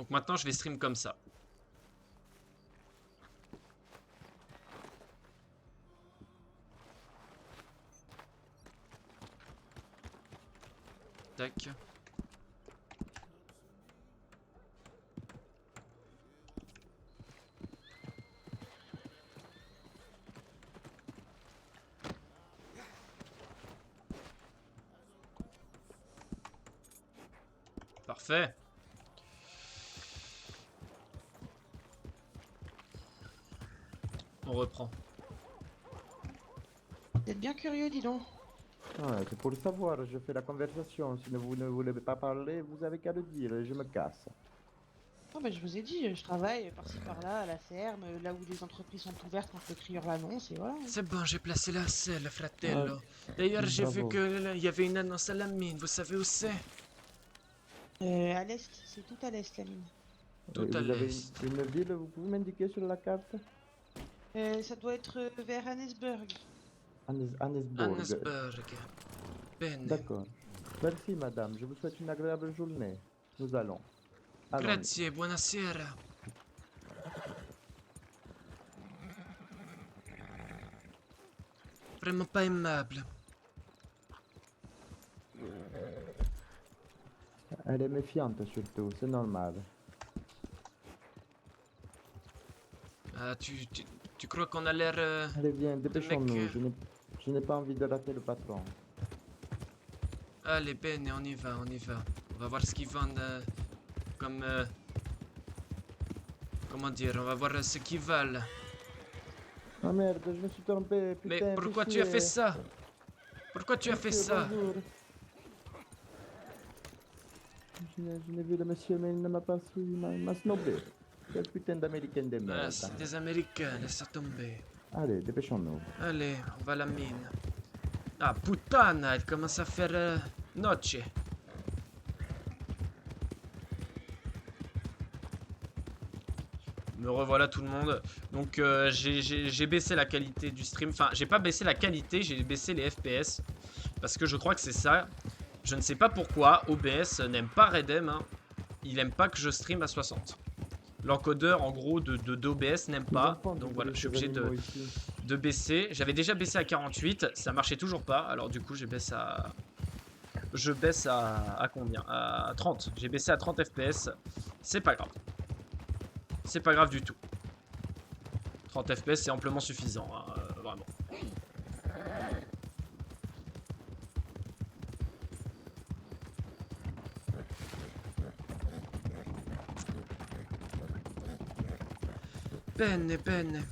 Donc maintenant, je vais stream comme ça. Tac. Parfait. On reprend. Vous êtes bien curieux, dis donc. Ouais, c'est pour le savoir, je fais la conversation. Si vous ne voulez pas parler, vous avez qu'à le dire, je me casse. Non, mais je vous ai dit, je travaille par-ci par-là, à la ferme, là où les entreprises sont ouvertes quand le crieur l'annonce, et voilà. C'est bon, j'ai placé la selle, fratello. D'ailleurs, j'ai vu Bravo. qu'il y avait une annonce à la mine. Vous savez où c'est? À l'est, c'est tout à l'est, la mine. Tout Vous à avez l'est. une ville, vous pouvez m'indiquer sur la carte? Ça doit être vers Hannesburg. Annesburg. Annesburg. Bene. D'accord. Merci madame, je vous souhaite une agréable journée. Nous allons. Allons. Grazie, buonasera. Vraiment pas aimable. Elle est méfiante surtout, c'est normal. Ah, tu crois qu'on a l'air... Allez bien, dépêchons-nous, mec, je n'ai pas envie de rater le patron. Allez, bene, on y va, on y va. On va voir ce qu'ils vendent comme... comment dire, on va voir ce qu'ils valent. Ah merde, je me suis trompé, Mais putain, pourquoi fais tu as chier. fait ça? Pourquoi tu as fait Monsieur, ça? bonjour. Je n'ai vu le monsieur, mais il ne m'a pas suivi, il m'a snobé. Quel putain d'américain de Ah, merde. c'est des Américains, laisse ça tomber. Allez, dépêchons-nous. Allez, on va à la mine. Ah, puttana, il commence à faire noche. Me revoilà tout le monde. Donc j'ai baissé la qualité du stream. Enfin, j'ai pas baissé la qualité, j'ai baissé les FPS. Parce que je crois que c'est ça. Je ne sais pas pourquoi OBS n'aime pas Redem. Hein. Il aime pas que je stream à 60. L'encodeur en gros d'OBS n'aime pas. Donc voilà, je suis obligé de baisser. J'avais déjà baissé à 48, ça marchait toujours pas. Alors du coup, je baisse à combien? À 30. J'ai baissé à 30 FPS. C'est pas grave. C'est pas grave du tout. 30 FPS, c'est amplement suffisant, hein, vraiment. Bene, bene.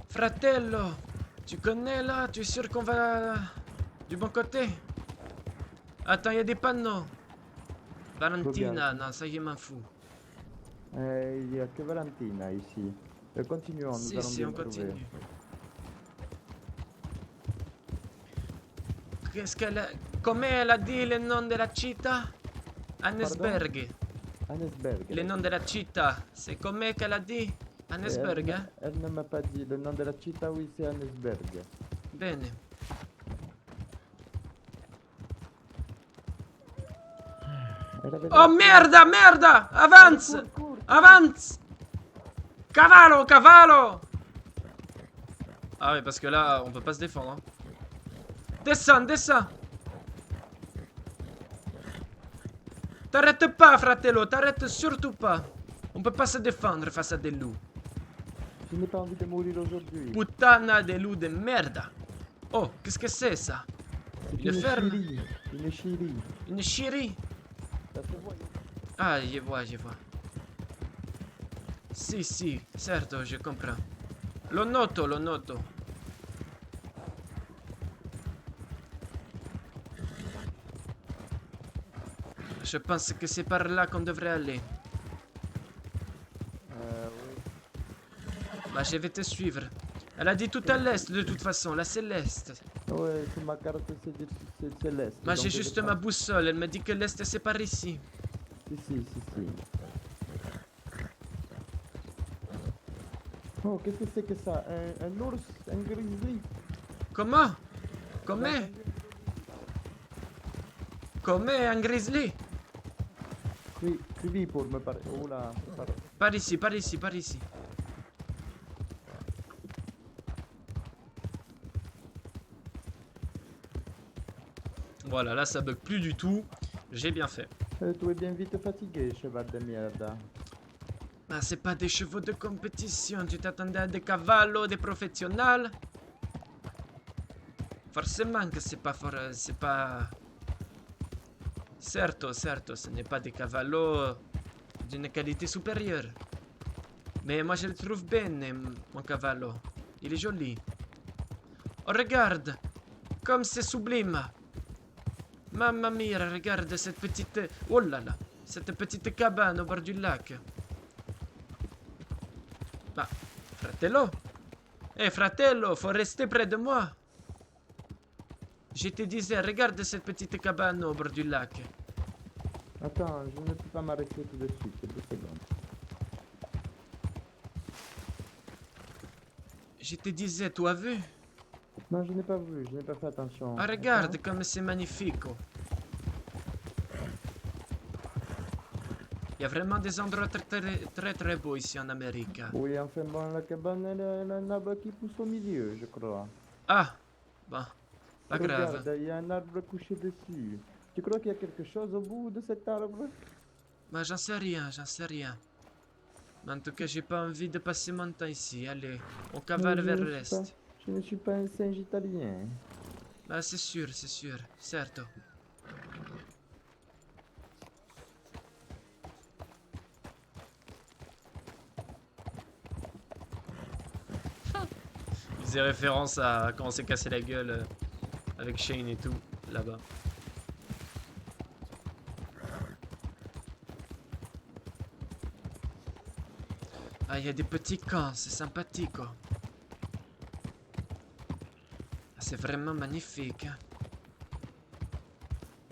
Fratello, tu connais là? Tu es sûr qu'on va du bon côté? Attends, il y a des panneaux. Valentina, non, ça y est, m'en fous. Il n'y a que Valentina ici. Continuons, nous allons Si, bien on trouver. continue. Qu'est-ce qu'elle a... Com'è elle a dit le nom de la città? Annesburg. Annesburg. Le nom de la città, c'est com'è qu'elle a dit? Annesburg, hein? Elle ne m'a pas dit le nom de la città, oui, c'est Annesburg. Bene. Oh merda, merda! Avance! Avance! Cavallo, cavallo! Ah oui, parce que là, on peut pas se défendre. Hein. Descends, descends! T'arrêtes pas, fratello, t'arrêtes surtout pas. On peut pas se défendre face à des loups. Je n'ai pas envie de mourir aujourd'hui. Puttana de loups de merde! Oh, qu'est-ce que c'est ça? C'est Une ferme? scierie. Une scierie. Une chérie? Ça se voit. Ah, je vois, je vois. Si, certo, je comprends. Lo noto, lo noto. Je pense que c'est par là qu'on devrait aller. Oui. Bah, je vais te suivre. Elle a dit tout à l'est, de toute façon. Là, c'est l'est. Ouais, sur ma carte, c'est l'est. Moi, donc j'ai je juste sais ma pas. boussole. Elle me dit que l'est, c'est par ici. Si. Oh, qu'est-ce que c'est que ça? Un ours? Un grizzly? Comment? Comment? Comme un grizzly. Qui vite pour me parler. Oh là, pardon. Par ici, par ici, par ici. Voilà, là ça bug plus du tout. J'ai bien fait. Tu es bien vite fatigué, cheval de merde. Ah, c'est pas des chevaux de compétition. Tu t'attendais à des cavallos, des professionnels. Forcément que c'est pas c'est pas... Certo, certo, ce n'est pas des cavallos d'une qualité supérieure. Mais moi je le trouve bene, mon cavallo. Il est joli. Oh, regarde, comme c'est sublime. Mamma mia, regarde cette petite... Oh là là, cette petite cabane au bord du lac. Ma, fratello? Eh, fratello, faut rester près de moi. Je te disais, regarde cette petite cabane au bord du lac. Attends, je ne peux pas m'arrêter tout de suite, 2 secondes. Je te disais, tu as vu? Non, je n'ai pas vu, je n'ai pas fait attention. Ah, regarde comme c'est magnifique. Il y a vraiment des endroits très beaux ici en Amérique. Oui, enfin bon, la cabane, elle a un arbre qui pousse au milieu, je crois. Ah, bon, pas grave. Regarde, il y a un arbre couché dessus. Tu crois qu'il y a quelque chose au bout de cet arbre? Bah, j'en sais rien, j'en sais rien. Mais en tout cas, j'ai pas envie de passer mon temps ici. Allez, on cavale vers l'est. Je ne suis pas un singe italien. Bah, c'est sûr, certo. Il faisait référence à quand on s'est cassé la gueule avec Shane et tout, là-bas. Ah, il y a des petits camps, c'est sympathique, quoi. Ah, c'est vraiment magnifique. Hein.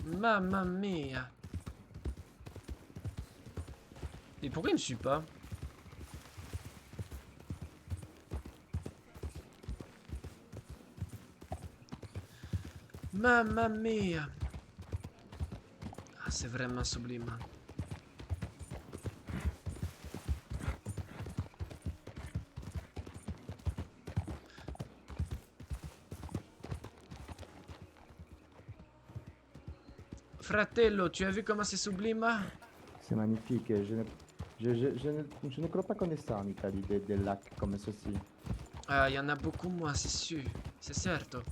Mamma mia. Et pourquoi il me suit pas? Mamma mia. Ah, c'est vraiment sublime. Fratello, tu as vu comment c'est sublime? C'est magnifique. Je ne crois pas qu'on ait ça en Italie, des lacs comme ceci. Ah, il y en a beaucoup moins, c'est sûr. C'est certo.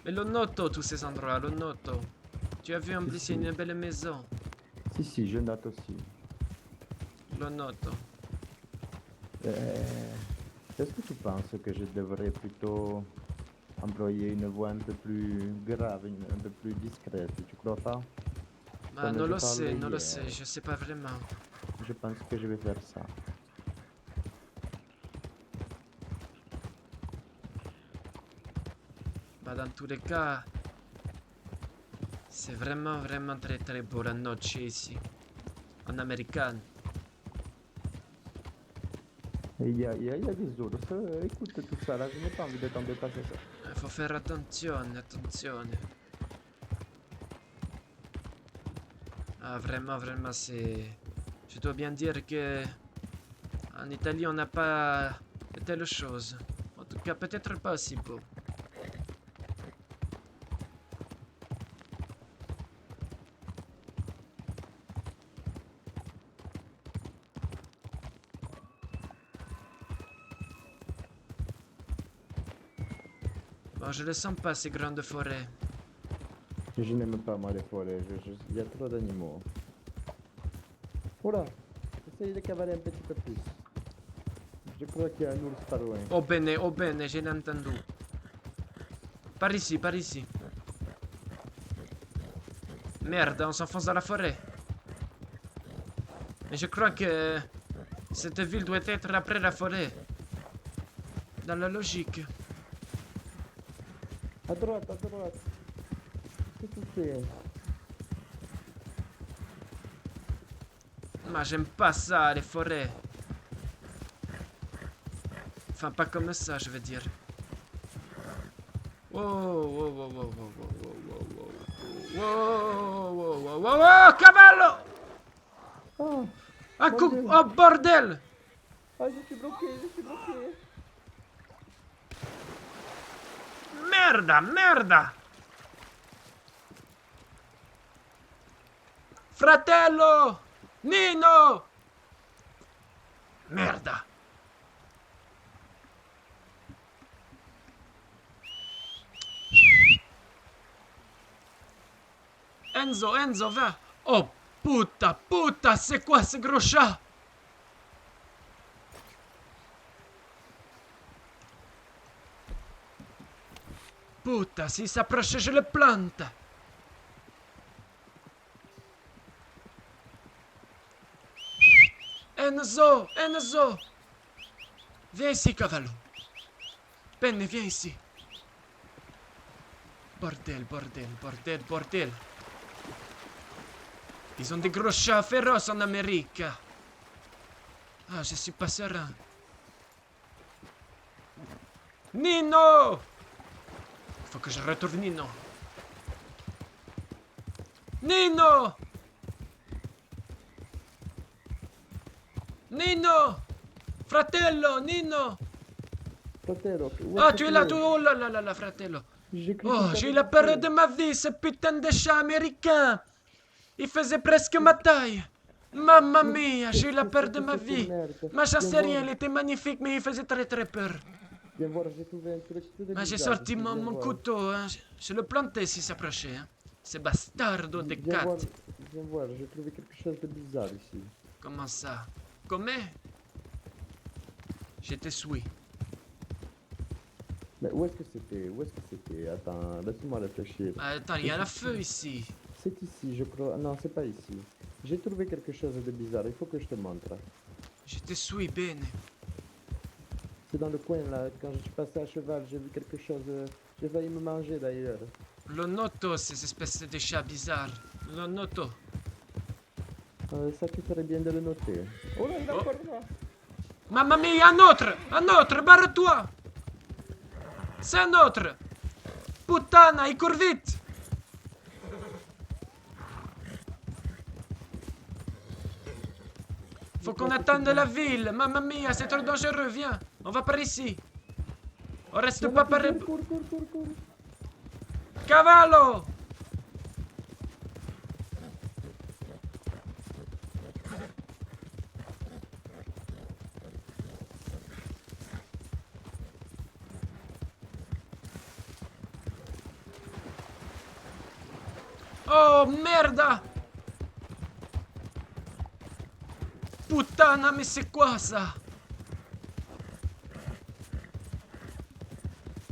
Mais lo noto, tous ces endroits, lo noto. Tu as vu en plus, c'est une belle maison. Si, je note aussi. Lo noto. Est-ce que tu penses que je devrais plutôt employer une voix un peu plus grave, un peu plus discrète, tu crois pas? Ah, Comme non je lo sais, parlais non lo hier. sais, je sais pas vraiment. Je pense que je vais faire ça. Bah, dans tous les cas, c'est vraiment très beau la noche ici. En américain. Et il y a des ours. Écoute tout ça là, je n'ai pas envie de tomber face à ça. Il faut faire attention. Ah, vraiment, c'est... Je dois bien dire que... En Italie, on n'a pas de telles choses. En tout cas, peut-être pas aussi beau. Bon, je ne sens pas ces grandes forêts. Je n'aime pas moi les forêts, il y a trop d'animaux. Oula, essaye de cavaler un petit peu plus. Je crois qu'il y a un ours pas loin. Oh bene, je l'ai entendu. Par ici. Merde, on s'enfonce dans la forêt. Mais je crois que cette ville doit être après la forêt. Dans la logique. À droite. Qu'est-ce que tu fais? Mais j'aime pas ça, les forêts. Enfin, pas comme ça, je veux dire. Oh. Wow, wow, wow, wow, wow, cavallo! Ah, Ah, Mon Dieu. oh, bordel! ah, je suis bloqué, je suis bloqué. Merda, merda! Fratello! Nino! Merda! Enzo, Enzo, va! Oh, puta, puta, c'est quoi ce gros chat? Puta, s'il s'approche, je le plante! Enzo, Enzo! Viens ici, cavallo! Penne, viens ici! Bordel, bordel, bordel, bordel! Ils ont des gros chats féroces en Amérique! Ah, je suis pas serein! Nino! Faut que je retrouve Nino! Nino! Nino! Fratello, Nino! Fratello, où Ah, est-ce que tu es là, es? tu... Oh là là là là, fratello! J'ai cru que Oh, t'avais j'ai eu la quitté. peur de ma vie, ce putain de chat américain! Il faisait presque ma taille! Mamma mia, j'ai eu la peur de ma vie! Mais j'en sais rien, il était magnifique, mais il faisait très très peur. Viens voir, j'ai trouvé un truc tout de Ah, j'ai bizarre sorti ici, mon, viens mon voir. couteau, hein. Je le plantais s'il s'approchait. Hein. Ce bastardo de Viens voir, cat. viens voir, j'ai trouvé quelque chose de bizarre ici. Comment ça? Comment? Je te suis. Mais où est-ce que c'était? Où est-ce que c'était? Attends, laisse-moi réfléchir. Ah, attends, il y a la feu ici. C'est ici, je crois. Non, c'est pas ici. J'ai trouvé quelque chose de bizarre, il faut que je te montre. Je te suis, bene. C'est dans le coin là, quand je suis passé à cheval, j'ai vu quelque chose. J'ai failli me manger d'ailleurs. Lo noto, ces espèces de chats bizarres. Lo noto. Ça, tu ferais bien de le noter. Oh là, il est Oh. encore là! Mamma mia, un autre, barre-toi! C'est un autre! Puttana, il court vite! Faut qu'on attende la ville! Mamma mia, c'est trop dangereux, viens! On va par ici! On reste pas par... Cours, cours, cours, cours! Cavallo! Oh, merda! Puttana, mais c'est quoi ça?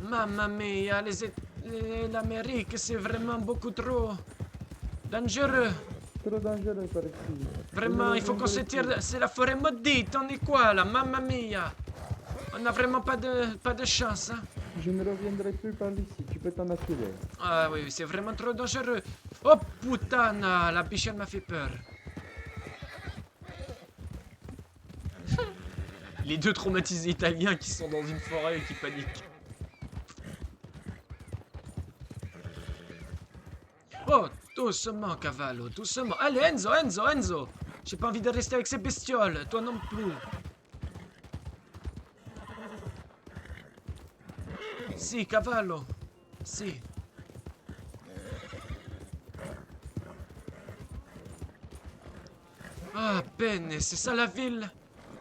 Mamma mia, l'Amérique, c'est vraiment beaucoup trop dangereux. Trop dangereux par ici. Vraiment, il faut qu'on se tire. C'est la forêt maudite, on est quoi là? Mamma mia! On n'a vraiment pas de chance, hein? Je ne reviendrai plus par ici, tu peux t'en assurer. Ah oui, c'est vraiment trop dangereux. Oh puttana, la bichette m'a fait peur. Les deux traumatisés italiens qui sont dans une forêt et qui paniquent. Oh, doucement, cavallo, doucement. Allez, Enzo, Enzo, Enzo. J'ai pas envie de rester avec ces bestioles, toi non plus. Si, cavallo. Si. Ah, bene, c'est ça la ville?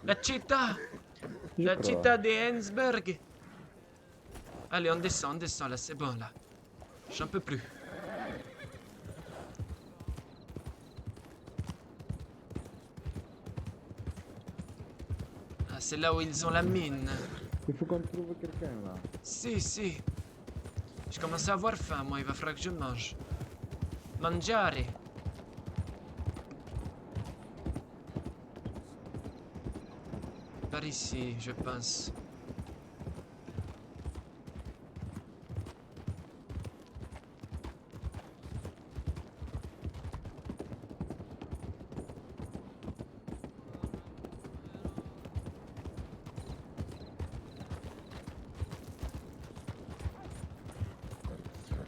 La città? Je La crois. città di Ensberg? Allez, on descend là, c'est bon là. J'en peux plus. Ah, c'est là où ils ont la mine. Il faut qu'on trouve quelqu'un là. Si, si. Je commence à avoir faim, moi, il va falloir que je mange. Mangiare. Par ici, je pense.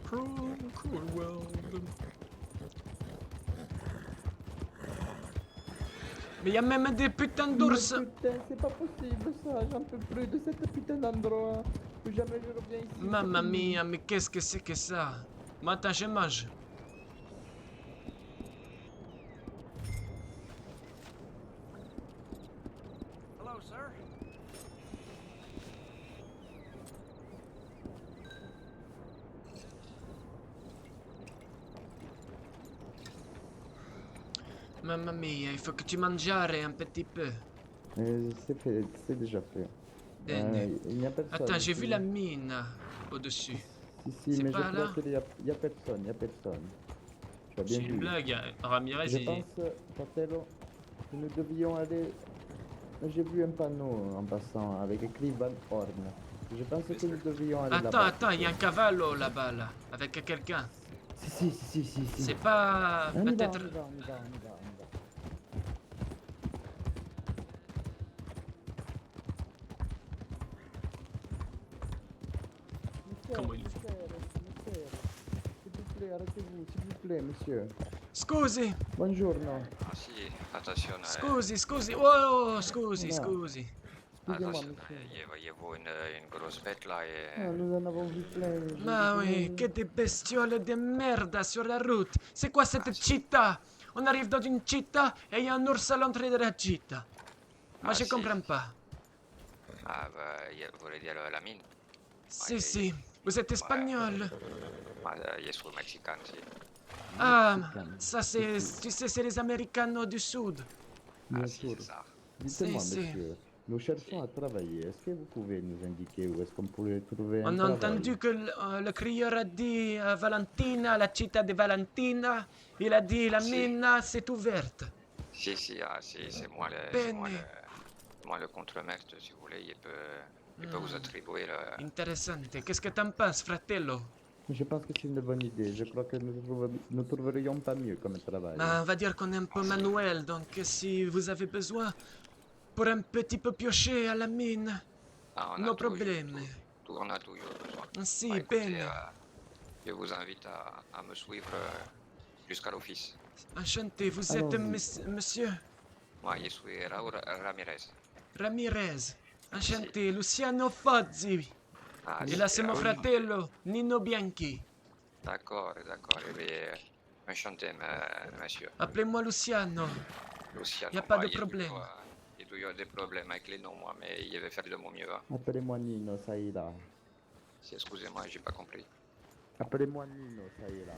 Cruel, cruel world. Mais il y a même des putains Mais d'ours. putain, c'est pas possible ça, j'en peux plus de cette putain d'endroit. Plus jamais je reviens ici. Mamma c'est fini. mia, mais qu'est-ce que c'est que ça? Mais attends, je mange. Hello, sir. Mamma mia, il faut que tu mangiare un petit peu. C'est fait, c'est déjà fait. Bene. Il n'y a personne. Attends, j'ai vu ici. la mine au-dessus. Si, si, c'est mais je pas crois là qu'il y a personne, il y a personne. Tu as bien C'est une vu. blague. Ramirez, Je il... pense, Fratello, que nous devions aller. J'ai vu un panneau en passant avec écrit Van Horn. Je pense que nous devions aller Attends, là-bas. attends, il y a un cavallo là-bas, là, avec quelqu'un. Si. C'est pas... On y va, peut-être... on y va, on y va, on y va, on y va. Comment il Monsieur, s'il vous plaît, arrêtez-vous, s'il vous plaît, monsieur. Scusi, Buongiorno. Ah sì, attenzione. scusi. Oh, scusi, No. scusi. Excusez-moi, Attenzione, monsieur. voyez-vous une grosse bête là et... Ah, nous en avons vu plein. Ma oui, que des bestioles de merde sur la route. C'est quoi cette città? On arrive dans une città et il y a un ours à l'entrée de la città. Moi, Ah, je si. comprends pas. Ah bah, vous voulez dire la mine? Si. Vous êtes espagnol. Ah, je suis mexicain, si. Ah, ça c'est... Tu sais, c'est les Américanos du Sud. Bien Ah si, sûr. c'est ça. Dites-moi, Si. monsieur, nous cherchons à travailler. Est-ce que vous pouvez nous indiquer où est-ce qu'on pourrait trouver un On a travail? entendu que le crieur a dit à Valentina, la città de Valentina, il a dit la Si. mine c'est ouverte. Si, c'est moi Bene. moi le contre-maître, si vous voulez, il peut vous attribuer le... Interessante. Qu'est-ce que t'en penses, fratello? Je pense que c'est une bonne idée. Je crois que nous trouverions pas mieux comme travail. On va dire qu'on est un peu manuel, donc si vous avez besoin pour un petit peu piocher à la mine, Ah, no problème. On a toujours besoin. Si, Bah, écoutez, bene. je vous invite à me suivre jusqu'à l'office. Enchanté, vous êtes Allons-y. monsieur Moi, je suis Raoul Ramirez. Ramirez. Enchanté, Luciano Fozzi. Ah, Et là, c'est mon Raoul. fratello, Nino Bianchi. D'accord. Eh bien, enchanté, monsieur. Appelez-moi Luciano. Luciano. Y a pas Moi, de problème. Il doit y avoir des problèmes avec les noms, moi, mais je vais faire de mon mieux. Hein. Appelez-moi Nino, ça ira. Excusez-moi, j'ai pas compris. Appelez-moi Nino, ça ira.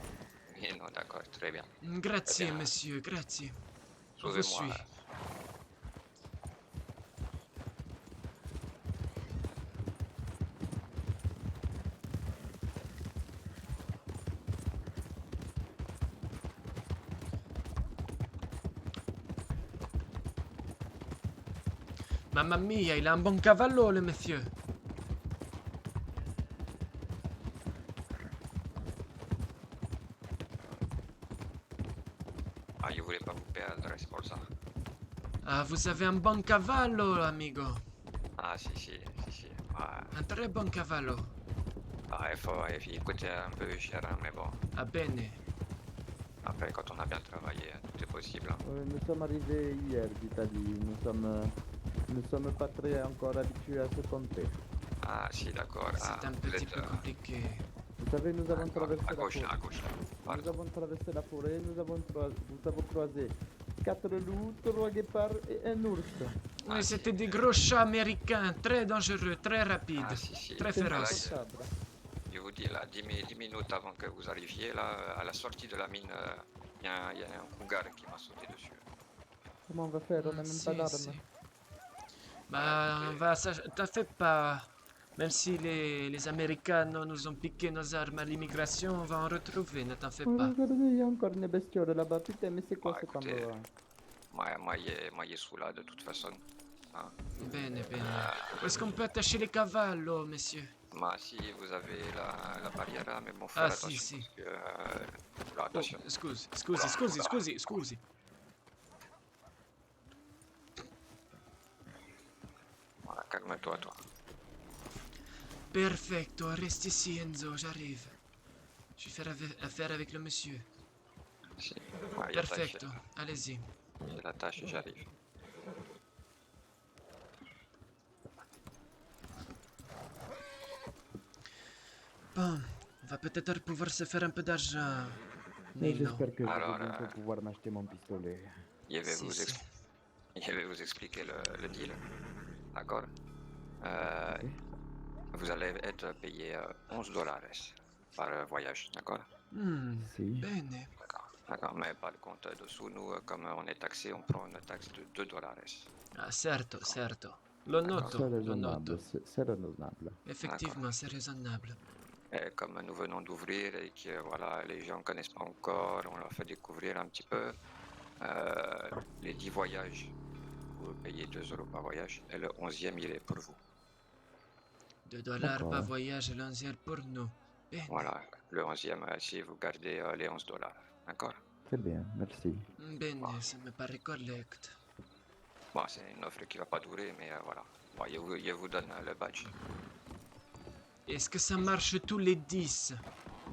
Mais non, d'accord, très bien. Grazie, Bien. monsieur, grazie. Je vous Suivez-moi. suis. Mamma mia, il a un bon cavallo, le monsieur. Ah, je voulais pas vous perdre, c'est pour ça. Ah, vous avez un bon cavallo, amigo. Ah, si. Ouais. Un très bon cavallo. Ah, il coûtait un peu cher, hein, mais bon. Ah, bene. Après, quand on a bien travaillé, tout est possible. Hein. Nous sommes arrivés hier d'Italie. Nous sommes pas très encore habitués à ce contexte. Ah, si, d'accord. Ah, C'est un vous petit êtes, peu compliqué. Vous savez, nous avons traversé à la gauche, forêt. à gauche. Nous Pardon. avons traversé la forêt, nous avons croisé 4 loups, 3 guépards et un ours. Oui, c'était des gros chats américains, très dangereux, très rapides, Ah, si. très C'est féroces. insupportable. Je vous dis, là, 10 minutes avant que vous arriviez, là, à la sortie de la mine, il y a un cougar qui m'a sauté dessus. Comment on va faire? On n'a même Si, pas si. d'armes. Bah, on va... T'en fais pas. Même si les Américains nous ont piqué nos armes à l'immigration, on va en retrouver, ne t'en fais Oh, pas. regardez, il y a encore une bestiole là-bas. Putain, mais c'est quoi Bah, cet écoutez, endroit? Moi, je suis là de toute façon. Hein. Bene, bene. Où est-ce qu'on peut attacher les cavallos, monsieur? Moi, si vous avez la barrière, mais bon, faire Ah, attention. si. Parce que, là, Oh, attention. scusi. Voilà, calme-toi, toi. Perfecto, reste ici, Enzo, j'arrive. Je vais faire affaire avec le monsieur. Si. Ouais, il y a Perfecto, allez-y. la tâche, j'arrive. Bon, on va peut-être pouvoir se faire un peu d'argent. Mais Nino. j'espère que je Alors, vais bientôt pouvoir m'acheter mon pistolet. Je vais, Si, vous, si. je vais vous expliquer le deal. D'accord. Euh, Ok. Vous allez être payé 11 dollars par voyage. D'accord. Si. Bene. D'accord. D'accord. Mais par contre, dessous, nous, comme on est taxé, on prend une taxe de 2 dollars. Ah, certo, certo. Lo C'est noto, lo raisonnable, noto. c'est raisonnable. Effectivement, c'est raisonnable. Et comme nous venons d'ouvrir et que voilà, les gens ne connaissent pas encore, on leur fait découvrir un petit peu. Les 10 voyages, vous payez 2 euros par voyage et le 11e, il est pour vous. 2 dollars D'accord. par voyage et l'onzième pour nous. Bene. Voilà, le 11e, si vous gardez les 11 dollars. D'accord. Très bien, merci. Bene, ça me paraît correct. Bon, c'est une offre qui va pas durer, mais voilà. Bon, je vous donne le badge. Est-ce que ça marche tous les 10?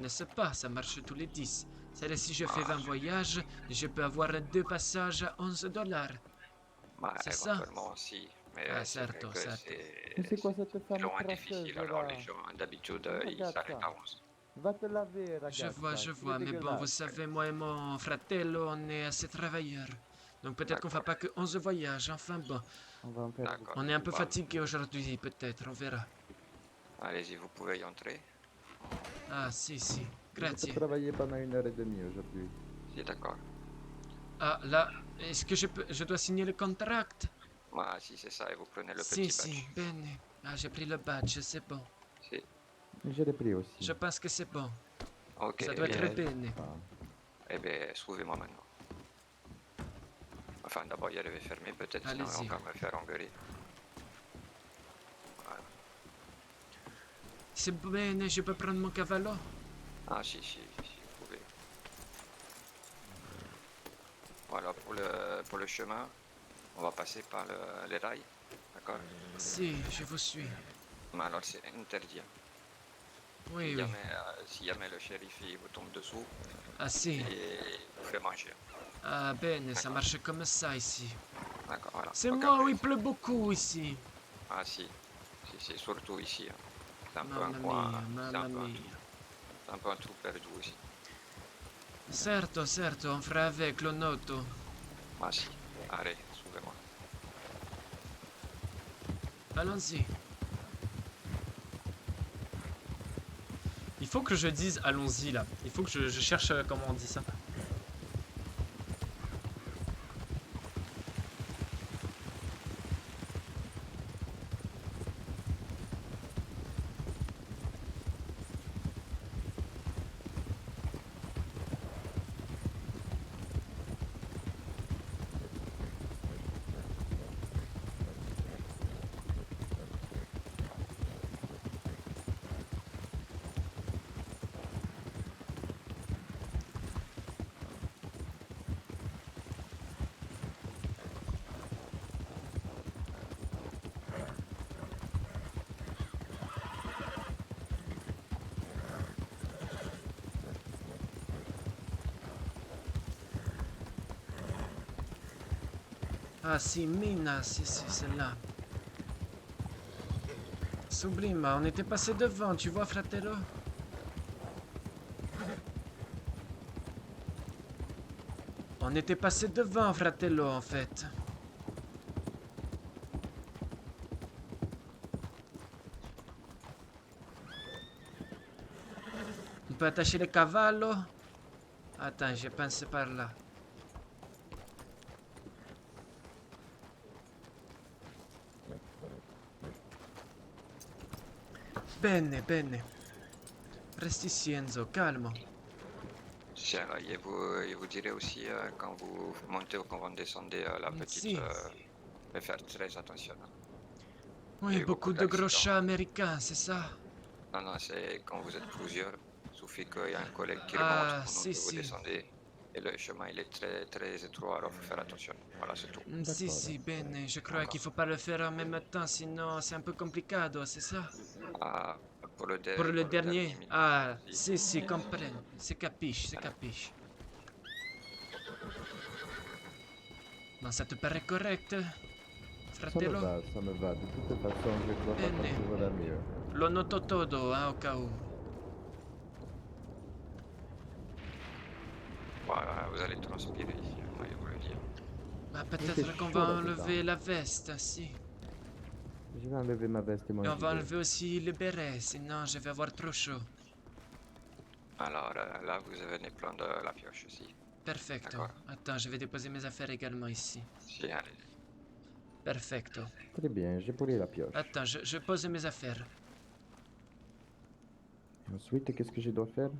N'est-ce pas, ça marche tous les 10. C'est-à-dire si je fais 20 voyages, je peux avoir 2 passages à 11 dollars. Bah, C'est ça. éventuellement, si. Mais Ah, c'est vrai certo, que certo. Mais c'est quoi cette femme loin crasseuse difficile. là? Alors, les gens, d'habitude, ils Regarde s'arrêtent ça. à 11. Va te laver, ragazza. Je c'est vois, mais bon, vous dégueulasse. savez, moi et mon fratello, on est assez travailleurs. Donc peut-être qu'on fera pas que 11 voyages, enfin bon. On va en faire D'accord. beaucoup. On est un peu Bah, fatigué aujourd'hui, peut-être, on verra. Allez-y, vous pouvez y entrer. Ah, si, si, Je peux grazie. travailler pendant 1 heure et demie aujourd'hui. Si, d'accord. Ah, là, est-ce que je dois signer le contract? Bah, si c'est ça, et vous prenez le Si, petit si, badge. bene. Ah, j'ai pris le badge, c'est bon. Si. Je l'ai pris aussi. Je pense que c'est bon. Ok, Ça doit eh être bien, bene. Ah. eh bien, suivez-moi maintenant. Enfin, d'abord, il y avait fermé, peut-être, sinon Allez-y. on va me faire engueuler. Voilà. C'est bene, je peux prendre mon cavallo? Ah, si, vous pouvez. Voilà, pour le chemin, on va passer par les rails, d'accord? Si, je vous suis. Mais alors, c'est interdit. Oui, Si oui. jamais, si jamais le shérif il vous tombe dessous, Ah, si. et vous fait manger. Ah, bene, ça marche comme ça ici. D'accord, voilà. C'est Donc moi où après- il pleut beaucoup ici. Ah, si, c'est surtout ici. Hein. C'est un peu Mamma un coin, mia, c'est mamma un peu un, mia. c'est un peu un trou perdu aussi. Certo, certo, on fera avec, lo noto. Ah, si, allez, suivez-moi. Allons-y. Il faut que je dise allons-y là. Il faut que je cherche comment on dit ça. Ah si, Mina, si, celle-là. Sublime, on était passé devant, tu vois, fratello? On était passé devant, fratello, en fait. On peut attacher les cavallos? Attends, j'ai pensé par là. Bene, bene. Resti ici, Enzo, calme. Tiens, je vous dirai aussi quand vous montez ou quand vous descendez la petite, Si. de faire très attention. Oui, Et beaucoup de d'accidents. gros chats américains, c'est ça? Non, non, c'est quand vous êtes plusieurs, il suffit qu'il y ait un collègue qui Ah, remonte pendant si, que vous si. descendez. Et le chemin, il est très, très étroit, alors il faut faire attention. Voilà, c'est tout. Si, si, bene. Je crois qu'il faut pas le faire en même temps, sinon c'est un peu complicado, c'est ça? Ah, pour le, Pour le dernier? minute. Ah, si, comprends. C'est capiche, c'est capiche. Bon, ça te paraît correct, fratello? Ça me va. De toute façon, je crois pas Bene. qu'on se verra mieux. Lo noto todo, hein, au cas où. vous allez transpirer ici, moi je vous le dire. Bah c'est peut-être qu'on chaud, va là, enlever la veste, si. Je vais enlever ma veste et mon Et on va gilet. enlever aussi le béret, sinon je vais avoir trop chaud. Alors là, vous venez prendre la pioche aussi. Perfecto. D'accord. Attends, je vais déposer mes affaires également ici. Si, allez. Perfecto. Très bien, j'ai pris la pioche. Attends, je pose mes affaires. Ensuite, qu'est-ce que je dois faire?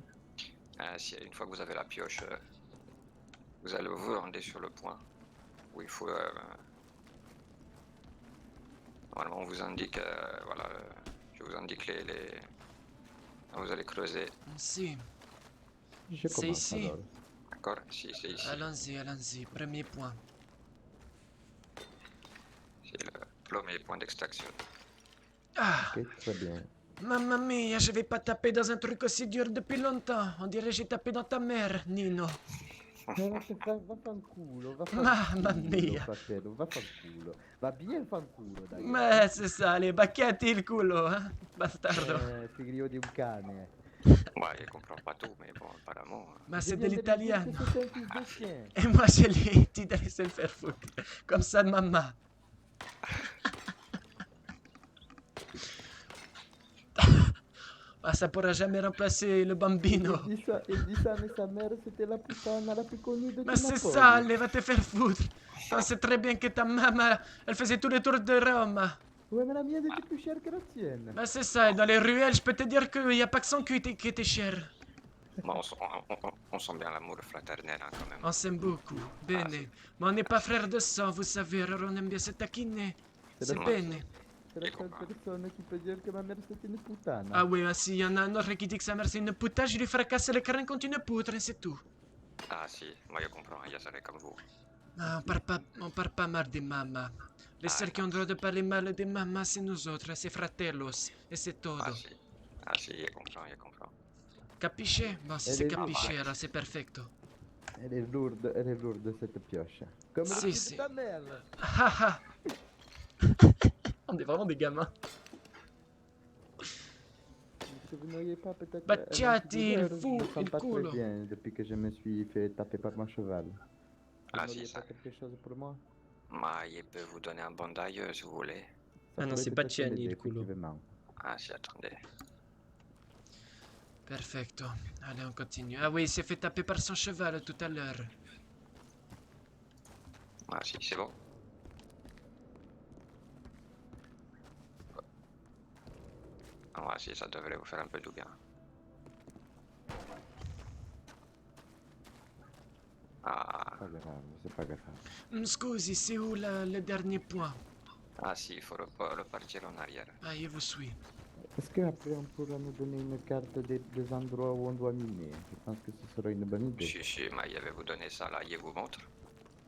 Une fois que vous avez la pioche, vous allez vous rendre sur le point où il faut. Normalement, on vous indique, voilà, je vous indique les. Vous allez creuser, Si, Je C'est commence ici. alors. d'accord? Si, c'est ici. allons-y, allons-y. Premier point. C'est le premier point d'extraction. Ah, Ok, très bien. mamma mia, je vais pas taper dans un truc aussi dur depuis longtemps. On dirait que j'ai tapé dans ta mère, Nino. Vaffanculo, Mamma mia. fratello, vaffanculo. Va bien fanculo, dai. Mais c'est ça, les bacchetti il culo, hein, bastardo. Figlio di un cane. Ouais, je comprends pas tout, mais bon, apparemment. Mais Je c'est de viens lui dire l'italien. que c'est un fils de chien. Et moi, je lui ai dit d'aller se le faire foutre. Comme ça, maman. Ah, ça pourra jamais remplacer le bambino. Il dit ça, mais sa mère, c'était la puttana la plus connue de Mais toute c'est Napoli. ça, allez, va te faire foutre. On sait très bien que ta maman, elle faisait tous les tours de Rome. Ouais, mais la mienne était plus chère que la tienne. Mais c'est ça, et dans les ruelles, je peux te dire qu'il n'y a pas que son cul qui était cher. Bon, on sent bien l'amour fraternel hein, quand même. On s'aime beaucoup, bene. Mais on n'est pas frères de sang, vous savez, alors on aime bien se taquiner. C'est la- bene. C'est la seule personne qui peut dire que ma mère, c'était une puttana. Ah oui, mais s'il y en a un autre qui dit que sa mère c'est une putain, je lui ferai casser le crâne contre une poutre et c'est tout. Ah si, moi je comprends, il y a ça comme vous. Ah, on parle pas mal de maman. Les Ah, seuls qui ont le droit de parler mal de maman, c'est nous autres, c'est fratellos. Et c'est todo. Ah si, je comprends. Capisce? Bon, si Elle c'est est capisce, lourde. alors c'est perfecto. Elle est lourde cette pioche. Comme Si, le cul si. de ta mère. Ah ah. On est vraiment des gamins. Est-ce que vous n'auriez pas peut-être... Bacciati, un il petit fou, douleur? Je me il sens pas très culo. bien depuis que je me suis fait taper par mon cheval. Vous Ah n'auriez si, pas ça. quelque chose pour moi? Moi, je peux vous donner un bandaille si vous voulez. Ça Ah non, pourrait c'est peut-être Bacciani, m'aider, le culo. effectivement. Ah si, attendez. Perfecto. Allez, on continue. Ah oui, il s'est fait taper par son cheval tout à l'heure. Ah si, c'est bon. Ah si, ça devrait vous faire un peu du bien. Ah, Pas grave, c'est pas grave. Scusi, c'est où le dernier point? ah si, il faut repartir en arrière. Ah, je vous suis. Est-ce qu'après on pourra nous donner une carte des endroits où on doit miner? Je pense que ce serait une bonne idée. Si, moi, je vais vous donner ça là, je vous montre.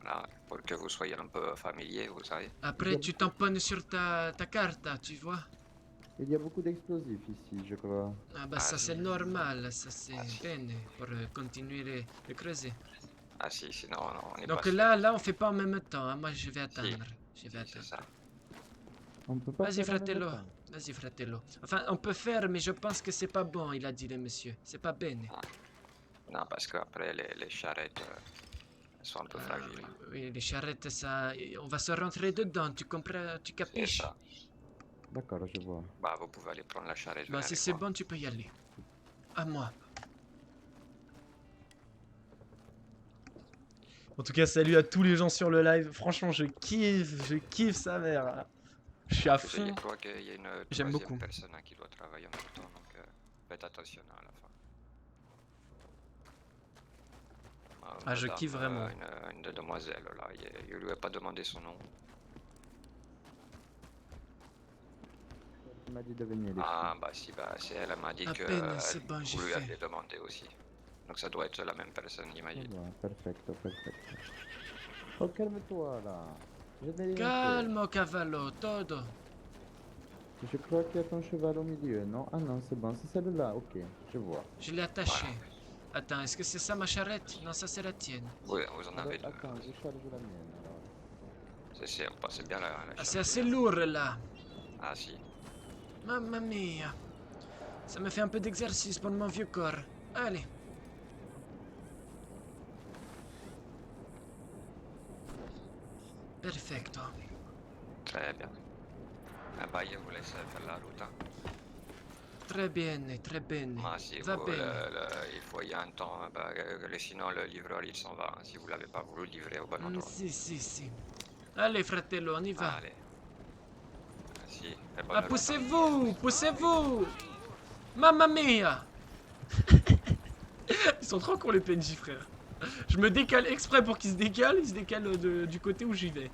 Voilà, pour que vous soyez un peu familier, vous savez. Après, tu tamponnes sur ta carte, tu vois? Il y a beaucoup d'explosifs ici, je crois. Ah bah Ah, ça si. c'est normal, ça c'est Ah, si. bene pour continuer le creuser. Ah si, sinon on est Donc pas là on fait pas en même temps, hein. Moi je vais attendre. Je vais c'est attendre. ça. On peut pas Vas-y faire en même fratello, temps. vas-y fratello. Enfin on peut faire mais je pense que c'est pas bon, il a dit le monsieur. C'est pas bene. Non, parce qu'après les charrettes sont un peu Ah, fragiles. oui, les charrettes ça, on va se rentrer dedans, tu comprends, tu C'est capiches? ça. D'accord, je vois. Bah, vous pouvez aller prendre la charrette. Bah venez si avec c'est moi. bon tu peux y aller. À moi. En tout cas, salut à tous les gens sur le live. Franchement, je kiffe sa mère. Je suis à Je fond. crois qu'il y a une J'aime troisième beaucoup. personne hein, qui doit travailler en même temps, donc faites attention à la fin. Ah, je Madame, kiffe vraiment. Une demoiselle là, je lui ai pas demandé son nom. Il m'a dit de venir ici. Ah bah si, bah si elle m'a dit À que peine, c'est bon, j'ai vous lui fait. aviez demandé aussi. Donc ça doit être la même personne, Je j'imagine. vois, perfecto, perfecto. Oh, calme-toi là. Je n'ai rien fait. Calmo cavallo, todo. Je crois qu'il y a ton cheval au milieu, non? Ah non, c'est bon, c'est celle-là, ok, je vois. Je l'ai attaché. Attends, est-ce que c'est ça ma charrette? Non, ça c'est la tienne. Vous en avez deux. Attends, je charge la mienne alors. C'est, on passe bien la Ah, c'est charrette. assez lourd là. Ah si. Mamma mia. Ça me fait un peu d'exercice pour mon vieux corps. Allez. Perfecto. Très bien. Ah bah, il vous laisse faire la route. Hein. Très bien, très bien. Ah, si Va vous, bene. il faut y a un temps, bah, sinon le livreur il s'en va. Hein, si vous l'avez pas voulu livrer au bon endroit. Si, si, si. Allez, fratello, on y va. Allez. Merci. Et bonne Ah, route, hein. poussez-vous, poussez-vous. Mamma mia. Ils sont trop cons les PNJ, frère. Je me décale exprès pour qu'ils se décalent, ils se décalent du côté où j'y vais.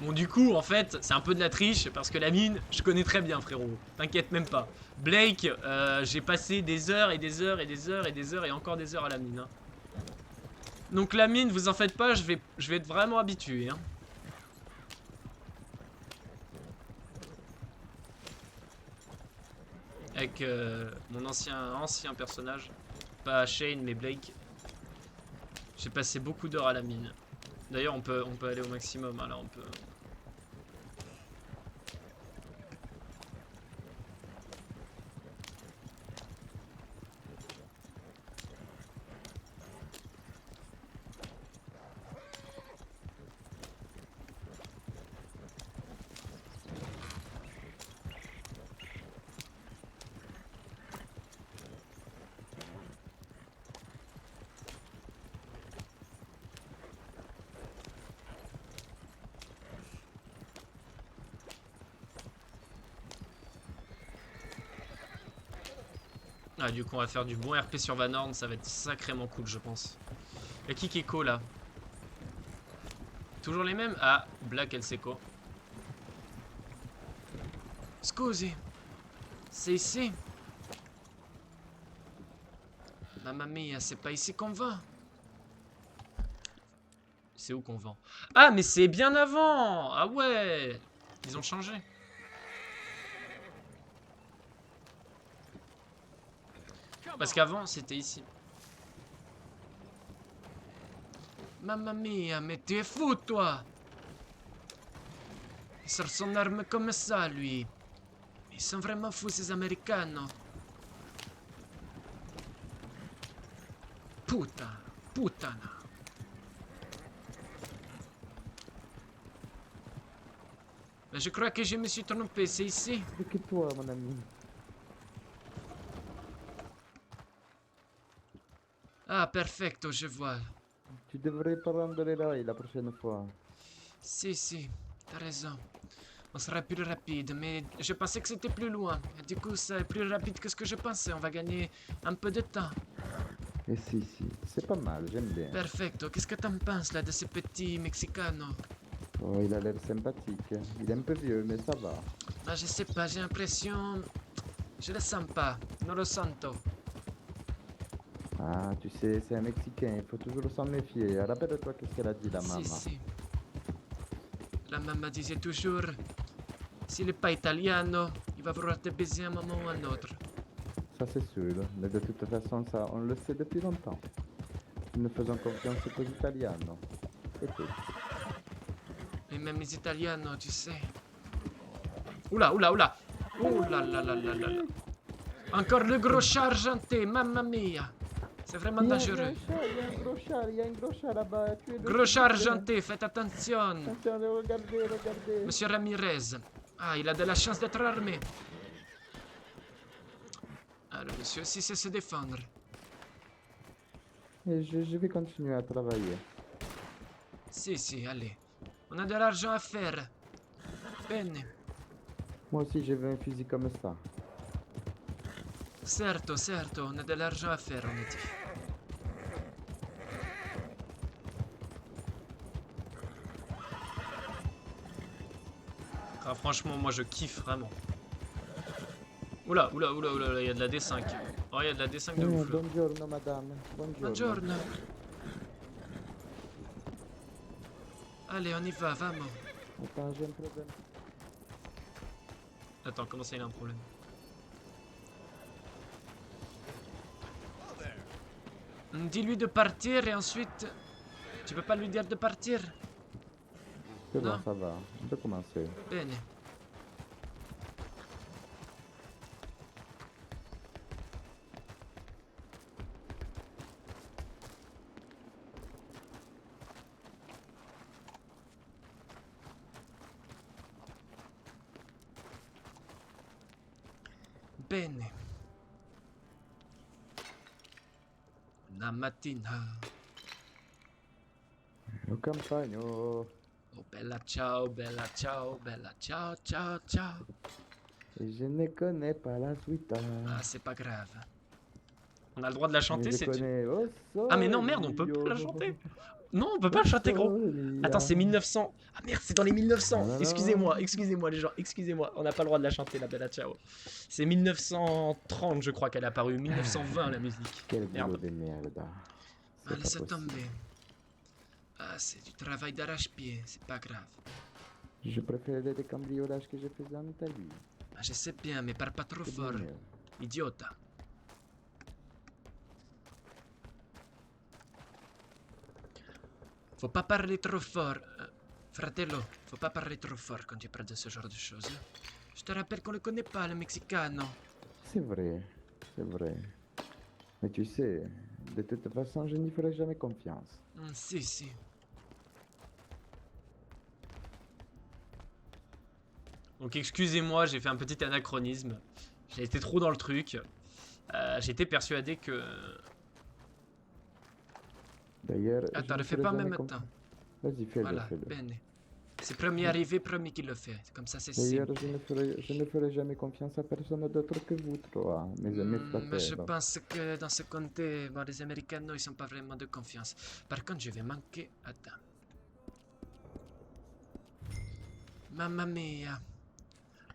Bon, du coup, en fait, c'est un peu de la triche parce que la mine, je connais très bien, frérot. T'inquiète même pas. Blake, j'ai passé des heures et des heures et des heures et des heures et encore des heures à la mine. Hein. Donc la mine, vous en faites pas, je vais être vraiment habitué. Hein. Avec mon ancien personnage. Pas Shane, mais Blake. J'ai passé beaucoup d'heures à la mine. D'ailleurs, on peut aller au maximum. Hein, là, on peut... Ah, du coup, on va faire du bon RP sur Van Horn, ça va être sacrément cool, je pense. Y'a qui est co là? Toujours les mêmes? Ah, Black El Seco. Scusi, c'est ici? Mamma mia, c'est pas ici qu'on va? C'est où qu'on vend? Ah, mais c'est bien avant! Ah ouais! Ils ont changé. Parce qu'avant, c'était ici. Mamma mia, mais tu es fou, toi! Il sort son arme comme ça, lui. Ils sont vraiment fous, ces Américains. Putain, putana. Mais je crois que je me suis trompé, c'est ici. C'est que toi, mon ami. Ah, perfecto, je vois. Tu devrais prendre les rails la prochaine fois. Si, t'as raison. On sera plus rapide, mais je pensais que c'était plus loin. Et du coup, c'est plus rapide que ce que je pensais. On va gagner un peu de temps. Et si, c'est pas mal, j'aime bien. Perfecto. Qu'est-ce que t'en penses là de ce petit Mexicano? Oh, il a l'air sympathique. Il est un peu vieux, mais ça va. Ah, je sais pas, j'ai l'impression... Je le sens pas. Non lo sento. Ah, tu sais, c'est un Mexicain, il faut toujours s'en méfier. Rappelle-toi qu'est-ce qu'elle a dit, la maman. Si. La maman disait toujours... S'il n'est pas italiano, il va vouloir te baiser un moment ou un autre. Ça, c'est sûr. Mais de toute façon, ça, on le sait depuis longtemps. Nous ne faisons confiance qu'aux Italianos. Écoute. Et même les italianos, tu sais. Oula, oula, oula. Oula, là, là, là, là, là. Encore le gros chat argenté, mamma mia. C'est vraiment dangereux. Il y a un gros chat là-bas. Gros chat argenté, faites attention. Attention, regardez. Monsieur Ramirez. Ah, il a de la chance d'être armé. Ah, le monsieur aussi sait se défendre. Et je vais continuer à travailler. Si, allez. On a de l'argent à faire. Bene. Moi aussi, je veux un fusil comme ça. Certo, on a de l'argent à faire, on a dit. Ah, franchement, moi je kiffe vraiment. Oula, il y a de la D5. Oh, il y a de la D5 de ouf là. Buongiorno, madame. Buongiorno. Allez, on y va, vamos. Attends, j'ai un problème. Attends, comment ça, il a un problème? Dis-lui de partir et ensuite... Tu peux pas lui dire de partir? C'est bon, Non. ça va. On peut commencer. Bene. Una mattina. Au campagno. Oh bella ciao, bella ciao, ciao, ciao. Et je ne connais pas la suite. Ah, c'est pas grave. On a le droit de la chanter, Mais je c'est... connais. Oh, Ah mais non, merde, on peut pas la chanter. Non, on peut pas la chanter, gros. Attends, c'est 1900. Ah merde, c'est dans les 1900. Ah là là. Excusez-moi, excusez-moi les gens, excusez-moi. On n'a pas le droit de la chanter, la Bella Ciao. C'est 1930, je crois qu'elle est apparue. 1920, la musique. Quel boulot Merde. de merde. Ah, C'est pas laisse possible. tomber. Ah, c'est du travail d'arrache-pied, c'est pas grave. Je préférais les cambriolages que je faisais en Italie. Ah, je sais bien, mais parle pas trop C'est fort. bien mieux. Idiota. Faut pas parler trop fort. Fratello, faut pas parler trop fort quand tu parles de ce genre de choses. Je te rappelle qu'on le connaît pas, le Mexicano. C'est vrai, c'est vrai. Mais tu sais, de toute façon, je n'y ferai jamais confiance. Si, si. Donc excusez-moi, j'ai fait un petit anachronisme. J'ai été trop dans le truc. J'étais persuadé que... D'ailleurs, je Attends, ne le fais ferai pas en jamais même confiance. temps. Vas-y, fais-le, Voilà, fais-le. bene. C'est premier arrivé, premier qui le fait. Comme ça, c'est D'ailleurs, simple. je ne ferai jamais confiance à personne d'autre que vous trois, mes amis Mais je fratello. pense que dans ce comté, bon, les Américains, ils sont pas vraiment de confiance. Par contre, je vais manquer... Attends. Mamma mia.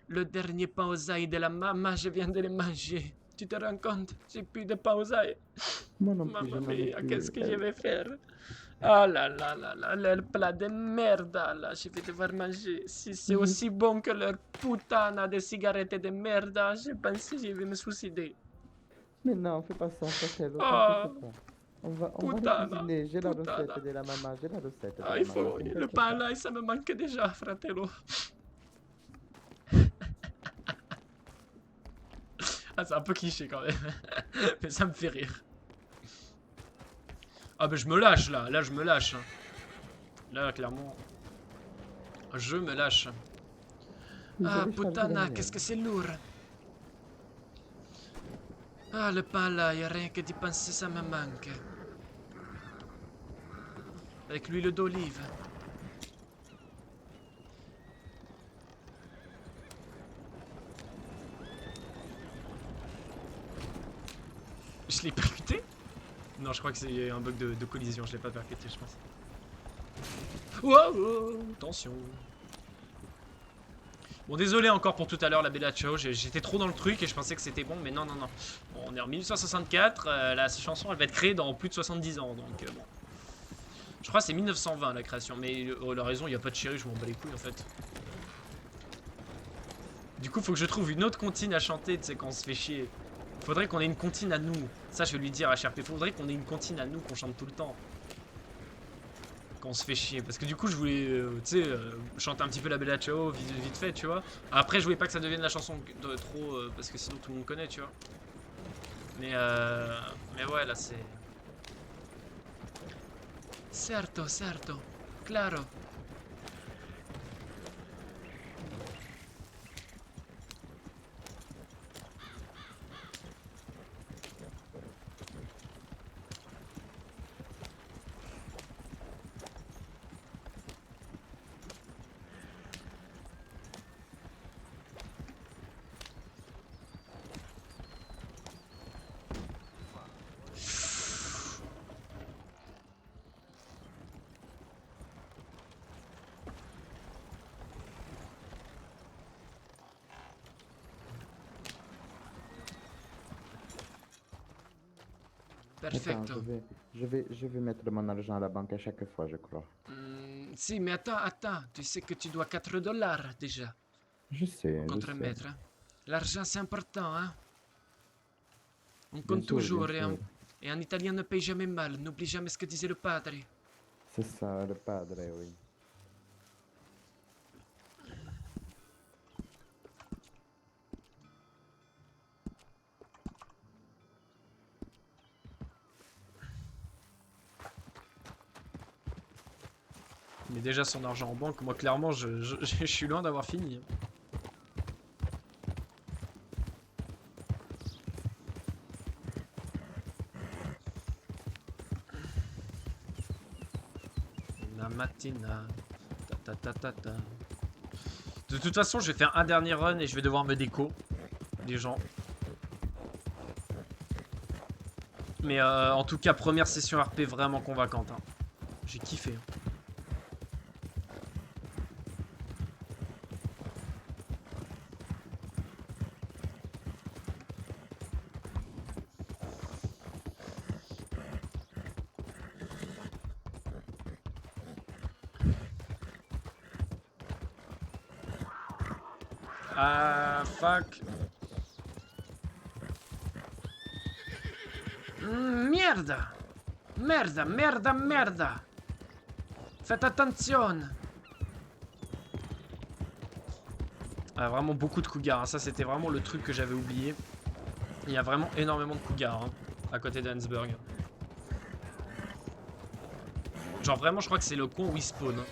Le dernier pain aux ail de la maman, je viens de le manger. Tu te rends compte? J'ai plus de pain aux ail. Moi non plus, je Mamma n'en ai mia, plus. qu'est-ce que je vais faire? Ah là là là là, leur plat de merde, là, je vais devoir manger. Si c'est aussi bon que leur putain de cigarettes de merde, je pense que je vais me suicider. Mais non, fais pas ça, fratello, Ah, t'inquiète pas. On va puttana, cuisiner, j'ai la puttana. recette de la maman, j'ai la recette de Ah, la il maman. faut... t'inquiète Le pas. pain là, ça me manque déjà, fratello. Ah, c'est un peu cliché quand même. Mais ça me fait rire. Ah, ben je me lâche là. Là, je me lâche. Là, clairement. Je me lâche. Vous Ah, avez chargé la putain, mienne. qu'est-ce que c'est lourd. Ah, le pain là, y a rien que d'y penser, ça me manque. Avec l'huile d'olive. Je l'ai percuté? Non, je crois que c'est un bug de collision, je l'ai pas percuté, je pense. Wow, attention. Bon, désolé encore pour tout à l'heure, la Bella Ciao, j'étais trop dans le truc et je pensais que c'était bon, mais non, non, non. Bon, on est en 1864, la chanson elle va être créée dans plus de 70 ans, donc bon. Je crois que c'est 1920 la création, mais la raison, il n'y a pas de chéri, je m'en bats les couilles en fait. Du coup, faut que je trouve une autre comptine à chanter, tu sais, quand on se fait chier. Faudrait qu'on ait une comptine à nous. Ça, je vais lui dire à HRP. Faudrait qu'on ait une comptine à nous, qu'on chante tout le temps. Quand on se fait chier. Parce que du coup, je voulais, tu sais, chanter un petit peu la Bella Ciao vite fait, tu vois. Après, je voulais pas que ça devienne la chanson de trop, parce que sinon tout le monde connaît, tu vois. Mais ouais, là, c'est... Certo, certo. Claro. Attends, Perfecto. je vais mettre mon argent à la banque à chaque fois, je crois. Si, mais attends. Tu sais que tu dois 4 dollars déjà. Je sais, je sais. Contre-maître. Hein. L'argent, c'est important, hein. On Bien compte sûr, toujours bien sûr. et un Italien ne paye jamais mal. N'oublie jamais ce que disait le padre. C'est ça, le padre, oui. Il met déjà son argent en banque. Moi, clairement, je suis loin d'avoir fini. la mattina. Ta ta ta ta ta. De toute façon, je vais faire un dernier run et je vais devoir me déco des gens. Mais en tout cas, première session RP vraiment convaincante. Hein. J'ai kiffé. Ah, fuck. Mierda. Merda, merda, merda. Faites attention. Ah, vraiment beaucoup de cougars. Hein. Ça, c'était vraiment le truc que j'avais oublié. Il y a vraiment énormément de cougars hein, à côté d'Hansburg. Genre vraiment, je crois que c'est le coin où il spawn. Hein.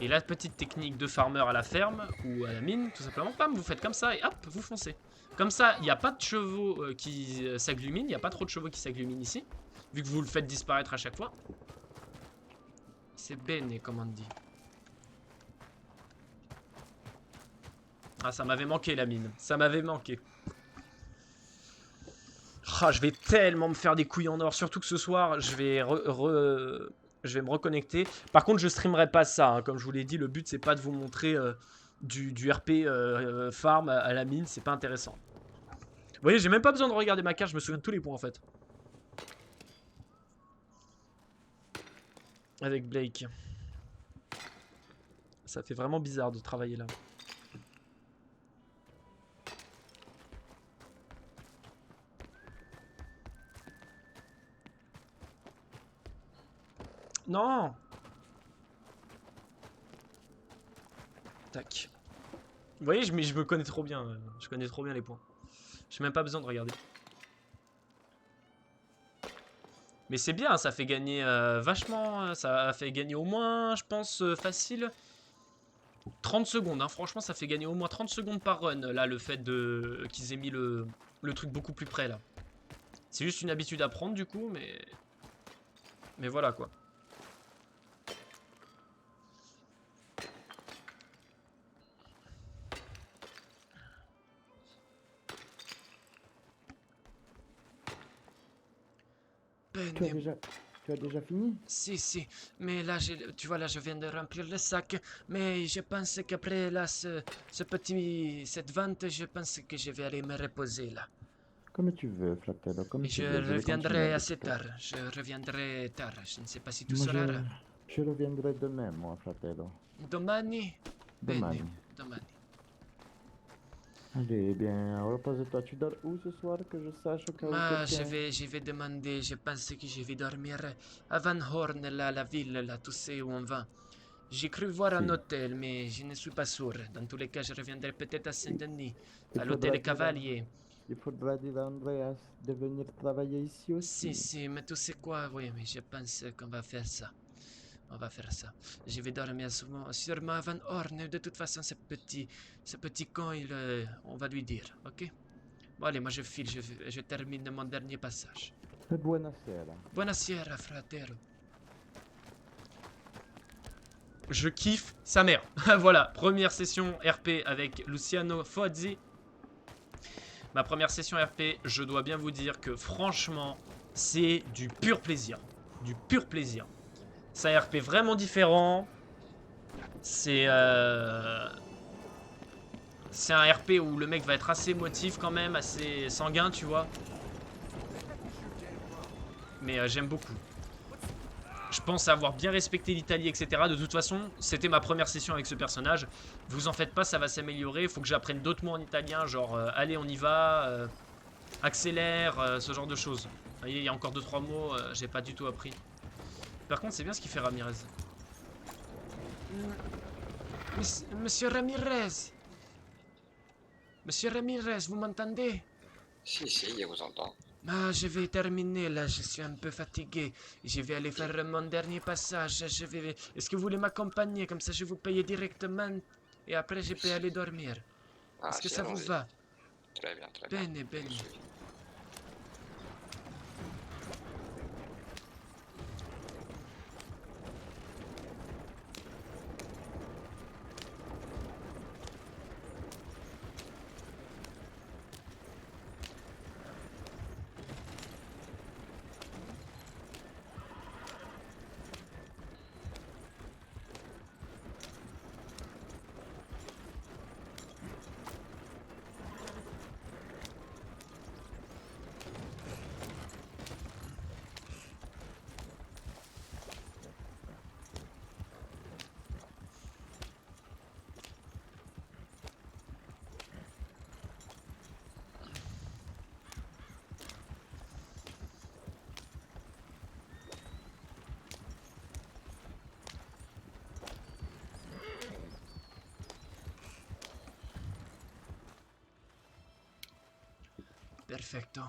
Et la petite technique de farmer à la ferme ou à la mine, tout simplement, bam, vous faites comme ça et hop, vous foncez. Comme ça, il n'y a pas de chevaux qui s'agluminent, il n'y a pas trop de chevaux qui s'agluminent ici, vu que vous le faites disparaître à chaque fois. C'est bene, comme on dit. Ah, ça m'avait manqué la mine, ça m'avait manqué. Ah, je vais tellement me faire des couilles en or, surtout que ce soir, je vais je vais me reconnecter. Par contre, je streamerai pas ça. Hein. Comme je vous l'ai dit, le but, c'est pas de vous montrer du RP farm à la mine. C'est pas intéressant. Vous voyez, j'ai même pas besoin de regarder ma carte. Je me souviens de tous les points, en fait. Avec Blake. Ça fait vraiment bizarre de travailler là. Non. Tac. Vous voyez, je me connais trop bien. Je connais trop bien les points. J'ai même pas besoin de regarder. Mais c'est bien, ça fait gagner vachement. Ça a fait gagner au moins, je pense, facile. 30 secondes, hein. Franchement, ça fait gagner au moins 30 secondes par run. Là, le fait de qu'ils aient mis le truc beaucoup plus près, là. C'est juste une habitude à prendre, du coup, mais voilà, quoi. Tu as déjà fini? Si, mais là, tu vois, là, je viens de remplir le sac, mais je pense qu'après, là, cette vente, je pense que je vais aller me reposer, là. Comme tu veux, fratello, comme Et tu je veux. vais reviendrai continuer assez de- tard, je reviendrai tard, je ne sais pas si tu Moi, seras là. je reviendrai demain, moi, fratello. Domani? Domani. Bene, domani. Allez, bien, repose-toi. Tu dors où ce soir que je sache au cas où Ma, quelqu'un... je vais demander, je pense que je vais dormir à Van Horn, là, la ville, là, tu sais où on va. J'ai cru voir un Si. hôtel, mais je ne suis pas sûr. Dans tous les cas, je reviendrai peut-être à Saint-Denis, Il à faudra l'hôtel dire à- Cavalier. Il faudra dire à Andreas de venir travailler ici aussi. Si, mais tu sais quoi, oui, mais je pense qu'on va faire ça. On va faire ça. Je vais dormir sûrement à Van Horn. De toute façon, ce petit con, on va lui dire, ok? Bon, allez, moi je file, je termine mon dernier passage. E buonasera. Buonasera, fratello. Je kiffe sa mère. Voilà, première session RP avec Luciano Fozzi. Ma première session RP, je dois bien vous dire que franchement, c'est du pur plaisir. Du pur plaisir. C'est un RP vraiment différent. C'est un RP où le mec va être assez émotif quand même, assez sanguin, tu vois. Mais j'aime beaucoup. Je pense avoir bien respecté l'Italie, etc. De toute façon, c'était ma première session avec ce personnage. Vous en faites pas, ça va s'améliorer. Il faut que j'apprenne d'autres mots en italien, genre allez, on y va, accélère, ce genre de choses. Vous voyez, il y a encore 2-3 mots, j'ai pas du tout appris. Par contre, c'est bien ce qu'il fait Ramirez. Monsieur Ramirez. Monsieur Ramirez, vous m'entendez? Si, je vous entends. Ah, je vais terminer là, je suis un peu fatigué. Je vais aller faire mon dernier passage. Est-ce que vous voulez m'accompagner? Comme ça, je vous paye directement. Et après, je peux aller dormir. Ah, Est-ce que si, ça vous allons-y. va? Très bien, très bien. Bene, bene. Je suis- Perfecto.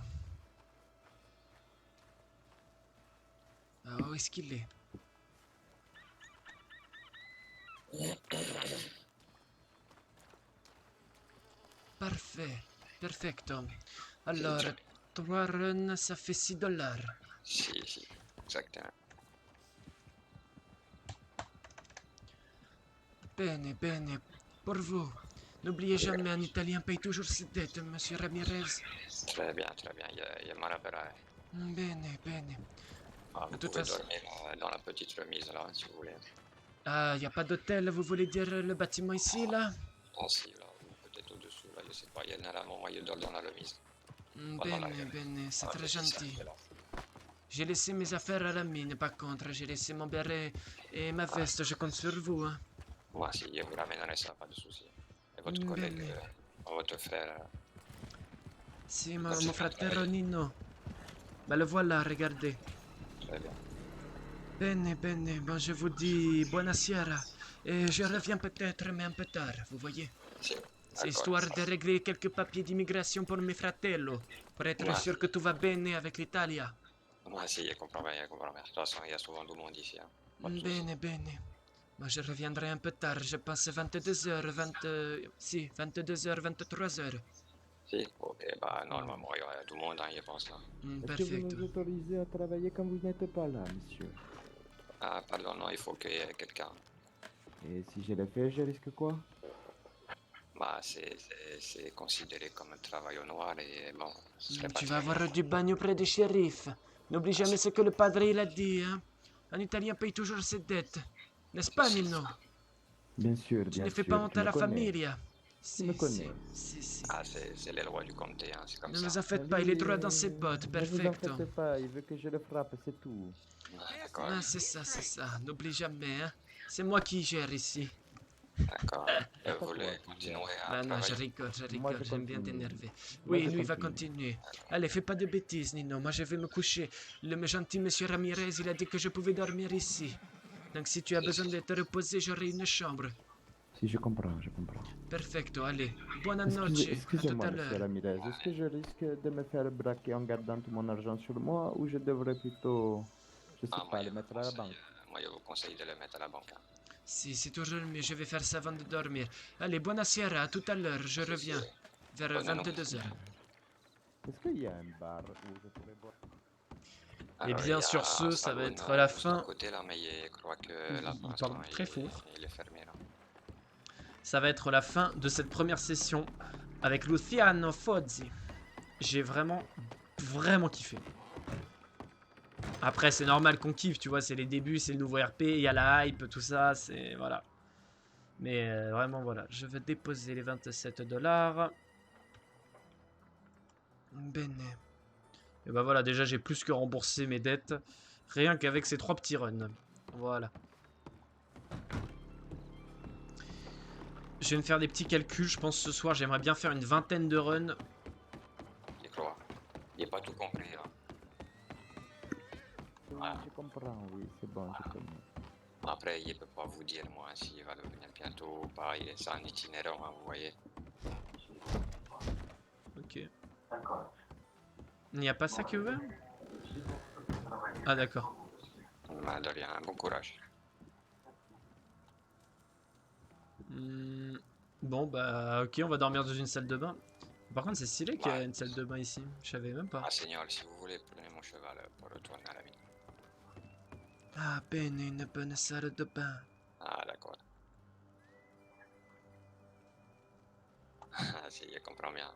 Ah, où est-ce qu'il est? Parfait. Perfecto. Alors, 3 runs, ça fait $6. Si, exactement. Bene, bene. Pour vous. N'oubliez jamais, un Italien paye toujours ses dettes, monsieur Ramirez. Très bien, il y a Marabella. Bene, bene. Ah, vous De toute pouvez façon- dormir dans la petite remise là, si vous voulez. Ah, y a pas d'hôtel, vous voulez dire le bâtiment ici, là? Ah si, là, ou peut-être au-dessous, là, je sais pas, il y en a là, moi, je dors dans la remise. Pendant la Bene, guerre. bene, c'est Ah, très c'est ça, gentil. c'est là. J'ai laissé mes affaires à la mine, par contre, j'ai laissé mon béret et ma veste, je compte sur vous, hein. Moi, si, je vous ramènerai ça, pas de souci. Et votre collègue, Bene. votre frère, Si, mon fratello Nino. Bah le voilà, regardez. très bien. Bene, bene, bon, je vous dis buonasera. Et je reviens peut-être, mais un peu tard, vous voyez. Si, C'est d'accord. histoire de régler quelques papiers d'immigration pour mes fratello, pour être Ouais. sûr que tout va bene avec l'Italia. Moi, si, je comprends bien, je comprends bien. De toute façon, il y a souvent du monde ici, hein. Pas de souci. Bene, bene. Moi, je reviendrai un peu tard, je pense 22h, 22h, 23h. Si, ok, bah, normalement, il y aura tout le monde, hein, je pense, là. Est-ce que vous Perfecto. nous autorisez à travailler quand vous n'êtes pas là, monsieur? Ah, pardon, non, il faut qu'il y ait quelqu'un. Et si je le fais, je risque quoi? Bah, c'est considéré comme un travail au noir et bon, ce serait pas Tu très vas avoir bien. du bagno près du shérif. N'oublie jamais ce que le padre il a dit, hein. Un Italien paye toujours ses dettes. N'est-ce pas, Nino? Bien sûr, Tu bien ne fais sûr. pas honte tu à me la connais. famille. Tu me connais. Si. Ah, c'est les lois du comté, hein, c'est comme Ne ça. vous en faites pas, il est droit dans ses bottes. Ne vous en Perfecto. faites pas, il veut que je le frappe, c'est tout. Ah, d'accord, Ah, c'est ça. N'oublie jamais, hein. C'est moi qui gère ici. d'accord. Et Pas vous toi voulez qui continuer gères. à Bah non, je travailler? rigole, Moi, je j'aime bien continue. t'énerver. Moi, Oui, je lui, il va continue. continuer. Allez, fais pas de bêtises, Nino. Moi, je vais me coucher. Le gentil monsieur Ramirez, il a dit que je pouvais dormir ici. Donc, si tu as besoin de te reposer, j'aurai une chambre. Si, je comprends, je comprends. Perfecto, allez. Buonanotte, à tout Excusez-moi, à monsieur l'heure. Ramirez, est-ce que je risque de me faire braquer en gardant tout mon argent sur moi ou je devrais plutôt, je sais Ah, pas, le mettre à la banque? moi, je vous conseille de le mettre à la banque, hein. Si, c'est toujours mieux. Je vais faire ça avant de dormir. Allez, buonasera, à tout à l'heure. Je reviens. Vers Bonne nuit. 22h. Est-ce qu'il y a un bar où je pourrais boire? Et Alors, bien il y a sur un ce, ça va salon, être la juste à fin. côté, là, mais je crois que là, Il pour parle l'instant, très fort. il est fermé, là. Ça va être la fin de cette première session avec Luciano Fozzi. J'ai vraiment kiffé. Après, c'est normal qu'on kiffe, tu vois, c'est les débuts, c'est le nouveau RP, il y a la hype, tout ça, c'est... voilà. Mais vraiment, voilà, je vais déposer les $27. Bene. Et bah voilà, déjà, j'ai plus que remboursé mes dettes, rien qu'avec ces 3 petits runs. Voilà. Je vais me faire des petits calculs, je pense ce soir, j'aimerais bien faire une 20aine de runs. Je crois. Il n'est pas tout compris, là. Ah. Je comprends, oui, c'est bon, je connais. Après, il ne peut pas vous dire, moi, s'il va devenir bientôt ou pas. Il est en itinérant, hein, vous voyez. Ok. Il n'y a pas ça qui est ouvert? Ah d'accord. Bah, de rien, bon courage. Bon bah ok, on va dormir dans une salle de bain. Par contre c'est stylé qu'il y a une salle de bain ici. Je savais même pas. Ah, Seigneur, si vous voulez, prenez mon cheval pour retourner à la mine. Ah bene, une bonne salle de bain. Ah, d'accord. Ah, si, je comprends bien.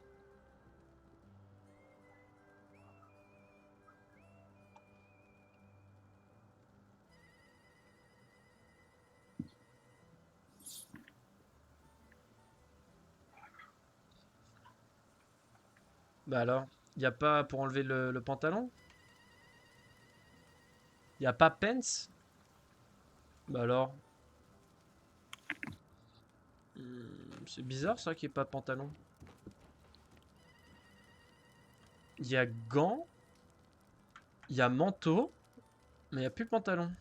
Bah alors, y a pas pour enlever le pantalon? Y a pas pants? Bah alors. C'est bizarre ça qu'il n'y ait pas de pantalon. Il y a gants. Il y a manteau. Mais il n'y a plus pantalon.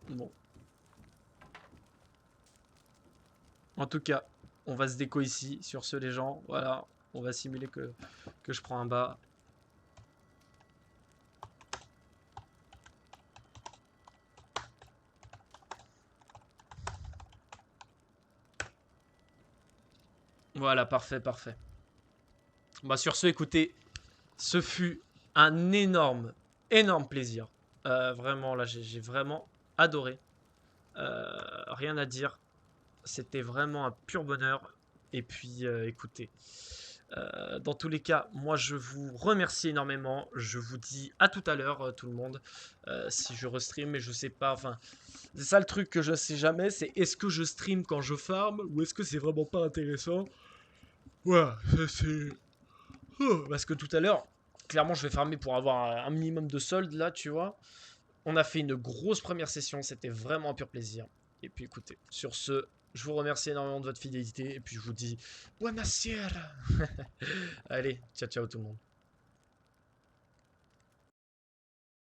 Bon. En tout cas, on va se déco ici. Sur ce les gens, voilà. On va simuler que je prends un bas. Voilà, parfait, parfait. Bah sur ce, écoutez, ce fut un énorme plaisir. Vraiment, là, j'ai vraiment adoré. Rien à dire. C'était vraiment un pur bonheur. Et puis, écoutez, dans tous les cas, moi, je vous remercie énormément. Je vous dis à tout à l'heure, tout le monde. Si je restream, mais je sais pas. Enfin, c'est ça le truc que je sais jamais. C'est est-ce que je stream quand je farm ou est-ce que c'est vraiment pas intéressant? Voilà, c'est... Parce que tout à l'heure, clairement, je vais farmer pour avoir un minimum de solde, là, tu vois. On a fait une grosse première session, c'était vraiment un pur plaisir. Et puis écoutez, sur ce, je vous remercie énormément de votre fidélité, et puis je vous dis, buonasera. Allez, ciao ciao tout le monde.